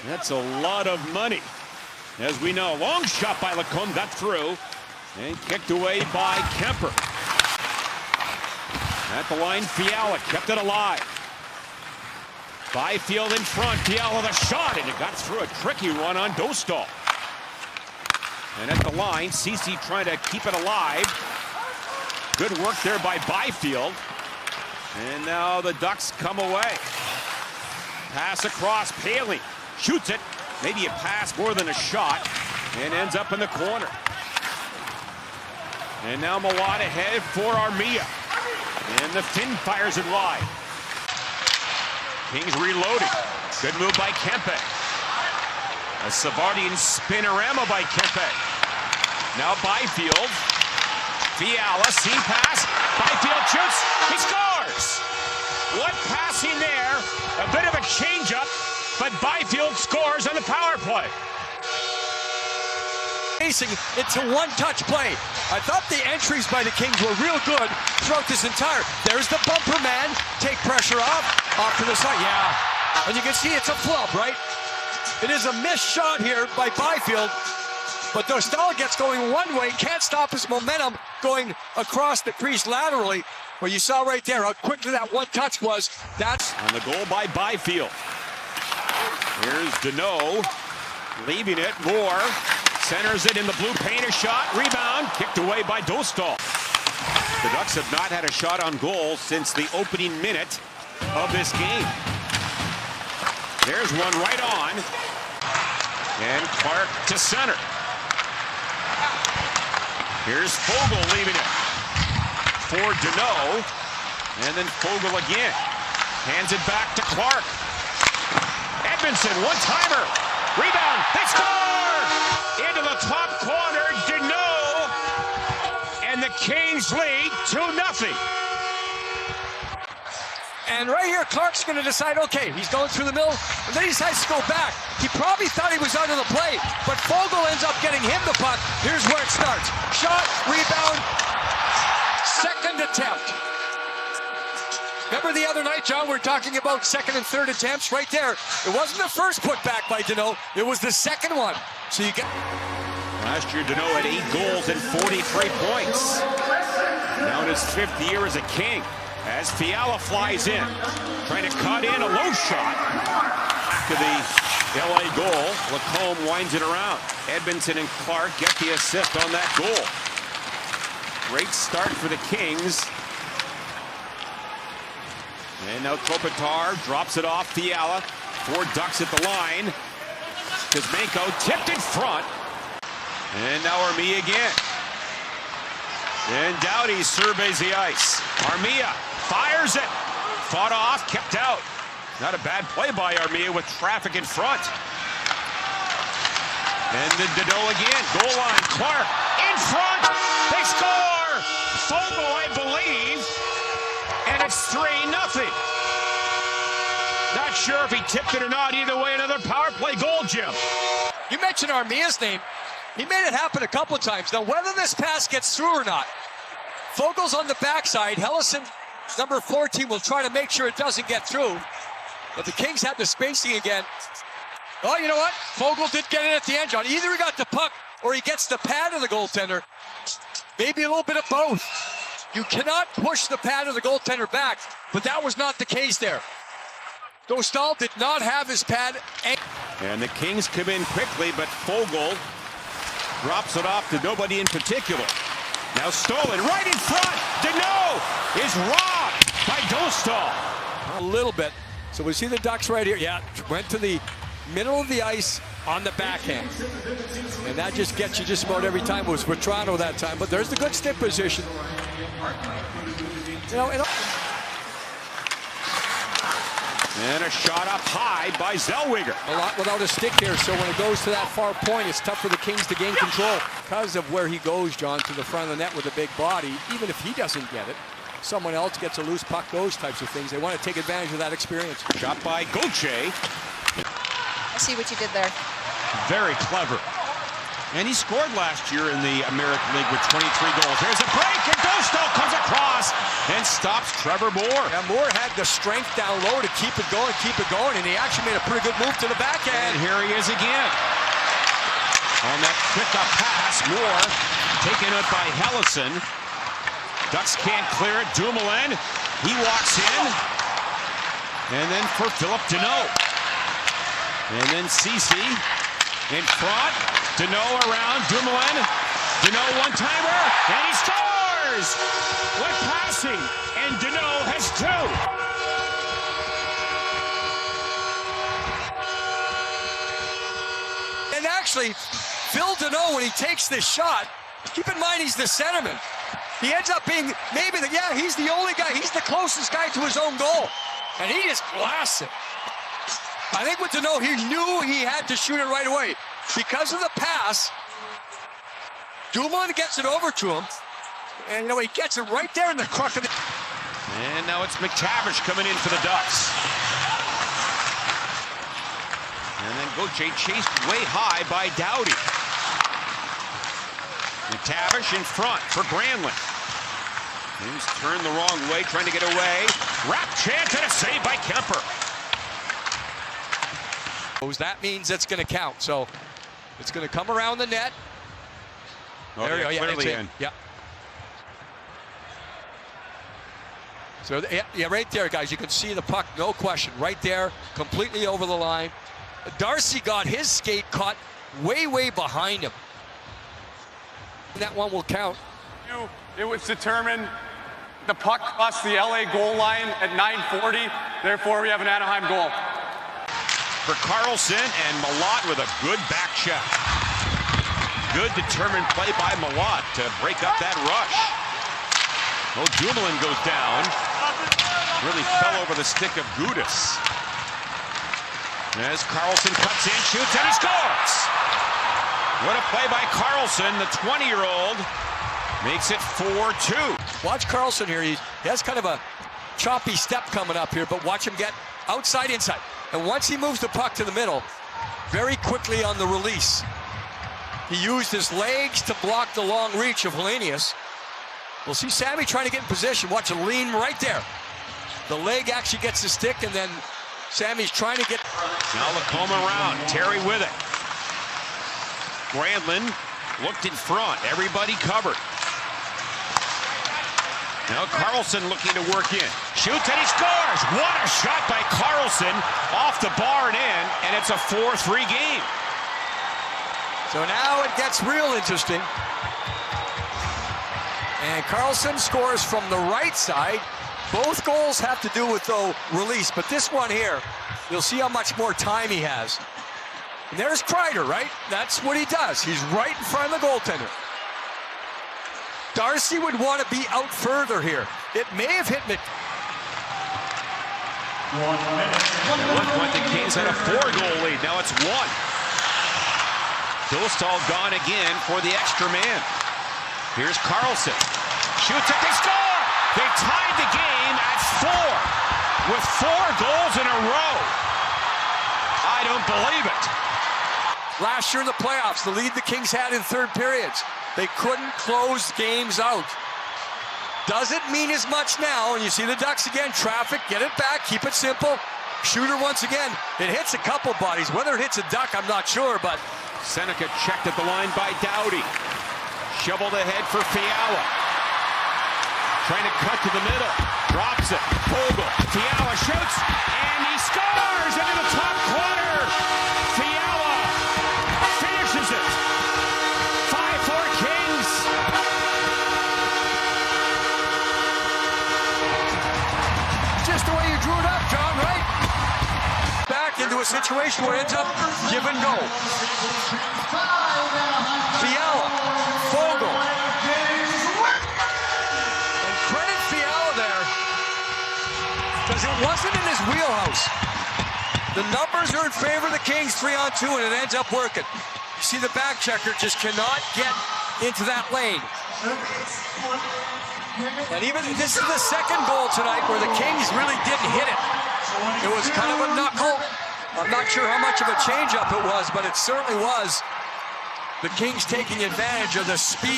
That's a lot of money. As we know, long shot by Lacombe got through and kicked away by Kemper. At the line, Fiala kept it alive. Byfield in front, Fiala the shot, and it got through a tricky one on Dostal. And at the line, Ceci trying to keep it alive. Good work there by Byfield. And now the Ducks come away. Pass across, Paley shoots it. Maybe a pass more than a shot, and ends up in the corner. And now Malott ahead for Armia. And the Finn fires it wide. Kings reloading. Good move by Kempe. A Savardian spinorama by Kempe. Now Byfield. Fiala, seam pass. Byfield shoots. He scores! What passing there. A bit of a changeup, but Byfield scores on the power play. It's a one-touch play. I thought the entries by the Kings were real good throughout this entire. There's the bumper man. Take pressure off to the side. Yeah, and you can see it's a flub, right? It is a missed shot here by Byfield, but Dostal gets going one way, can't stop his momentum going across the crease laterally. Well, you saw right there how quickly that one touch was. That's on the goal by Byfield. Here's Deneau, leaving it. Moore centers it in the blue paint. A shot, rebound, kicked away by Dostal. The Ducks have not had a shot on goal since the opening minute of this game. There's one right on. And Clark to center. Here's Fogle leaving it for Deneau. And then Fogle again. Hands it back to Clark. Edmondson, one-timer. Rebound, they score! Into the top corner, Deneau. And the Kings lead 2-0. And right here, Clark's going to decide, okay, he's going through the middle, and then he decides to go back. He probably thought he was out of the play, but Fogle ends up getting him the puck. Here's where it starts. Shot, rebound, second attempt. Remember the other night, John, we were talking about second and third attempts right there. It wasn't the first putback by Deneau, it was the second one. So you get... Last year, Deneau had 8 goals and 43 points. Now in his 5th year as a King. As Fiala flies in, trying to cut in a low shot. After the LA goal, Lacombe winds it around. Edmondson and Clark get the assist on that goal. Great start for the Kings. And now Kopitar drops it off Fiala. 4 Ducks at the line. Kuzmenko tipped in front. And now Armia again. And Doughty surveys the ice. Armia fires it. Fought off, kept out. Not a bad play by Armia with traffic in front. And then Deneau again. Goal line. Clark in front. They score! Fogle, I believe. And it's 3-0. Not sure if he tipped it or not. Either way, another power play goal, Jim. You mentioned Armia's name. He made it happen a couple of times. Now, whether this pass gets through or not, Fogle's on the backside. Hellison, number 14, will try to make sure it doesn't get through. But the Kings have the spacing again. Oh, you know what? Fogle did get it at the end, John. Either he got the puck or he gets the pad of the goaltender. Maybe a little bit of both. You cannot push the pad of the goaltender back, but that was not the case there. Dostal did not have his pad. And the Kings come in quickly, but Fogle drops it off to nobody in particular. Now stolen right in front. Deneau is robbed by Dostal. A little bit. So we see the Ducks right here. Yeah, went to the middle of the ice on the backhand. And that just gets you just about every time. It was for Toronto that time. But there's the good stick position. You know, and a shot up high by Zellweger. A lot without a stick here, so when it goes to that far point, it's tough for the Kings to gain control. Because of where he goes, John, to the front of the net with a big body, even if he doesn't get it, someone else gets a loose puck, those types of things. They want to take advantage of that experience. Shot by Gauthier. I see what you did there. Very clever. And he scored last year in the American League with 23 goals. There's a break, and Dostal comes across and stops Trevor Moore. Yeah, Moore had the strength down low to keep it going, and he actually made a pretty good move to the backhand. And here he is again. On that pick-up pass, Moore taken up by Hellison. Ducks can't clear it. Dumoulin, he walks in. And then for Philip Deneau. And then Ceci in front. Deneau around, Dumoulin. Deneau one-timer, and he scores! What passing, and Deneau has two. And actually, Phil Deneau, when he takes this shot, keep in mind he's the centerman. He ends up being maybe he's the only guy, he's the closest guy to his own goal. And he just blasts it. I think with Deneau, he knew he had to shoot it right away. Because of the pass, Dumoulin gets it over to him, and he gets it right there in the crook of the... And now it's McTavish coming in for the Ducks. And then Gauthier chased way high by Doughty. McTavish in front for Granlund. Things turned the wrong way, trying to get away. Wrap chance and a save by Kemper. That means it's going to count, so it's going to come around the net. Oh, there you go. Clearly in. Yeah. So, yeah, right there, guys. You can see the puck, no question. Right there, completely over the line. Darcy got his skate caught way, way behind him. That one will count. It was determined the puck crossed the LA goal line at 9:40. Therefore, we have an Anaheim goal. For Carlson, and Malott with a good back check. Good determined play by Malott to break up that rush. Oh, Dumoulin goes down. Really fell over the stick of Gudas. As Carlson cuts in, shoots, and he scores! What a play by Carlson, the 20-year-old. Makes it 4-2. Watch Carlson here. He has kind of a choppy step coming up here, but watch him get outside, inside. And once he moves the puck to the middle, very quickly on the release, he used his legs to block the long reach of Hellenius. We'll see Sammy trying to get in position. Watch him lean right there. The leg actually gets the stick, and then Sammy's trying to get... Now Lacombe around. Terry with it. Granlund looked in front. Everybody covered. Now Carlson looking to work in. Shoots and he scores! What a shot by Carlson off the bar and in, and it's a 4-3 game. So now it gets real interesting. And Carlson scores from the right side. Both goals have to do with, though, release. But this one here, you'll see how much more time he has. And there's Kreider, right? That's what he does. He's right in front of the goaltender. Darcy would want to be out further here. It may have hit me. At one point, the Kings had a 4-goal lead. Now it's 1. Dostal gone again for the extra man. Here's Carlson. Shoots it, they score! They tied the game at 4 with 4 goals in a row. I don't believe it. Last year in the playoffs, the lead the Kings had in third periods. They couldn't close games out. Doesn't mean as much now, and you see the Ducks again. Traffic, get it back, keep it simple. Shooter once again. It hits a couple bodies. Whether it hits a Duck, I'm not sure, but... Seneca checked at the line by Doughty. Shoveled ahead for Fiala. Trying to cut to the middle. Drops it. Vogel. Fiala shoots, and he scores into the top corner. Fiala finishes it. 5-4 Kings. Just the way you drew it up, John, right? Back into a situation where it ends up give and go. Fiala, Vogel. And credit Fiala there, because it wasn't in his wheelhouse. The numbers are in favor of the Kings, 3-on-2, and it ends up working. You see the back checker just cannot get into that lane. And even this is the second goal tonight where the Kings really didn't hit it. It was kind of a knuckle. I'm not sure how much of a changeup it was, but it certainly was The Kings taking advantage of the speed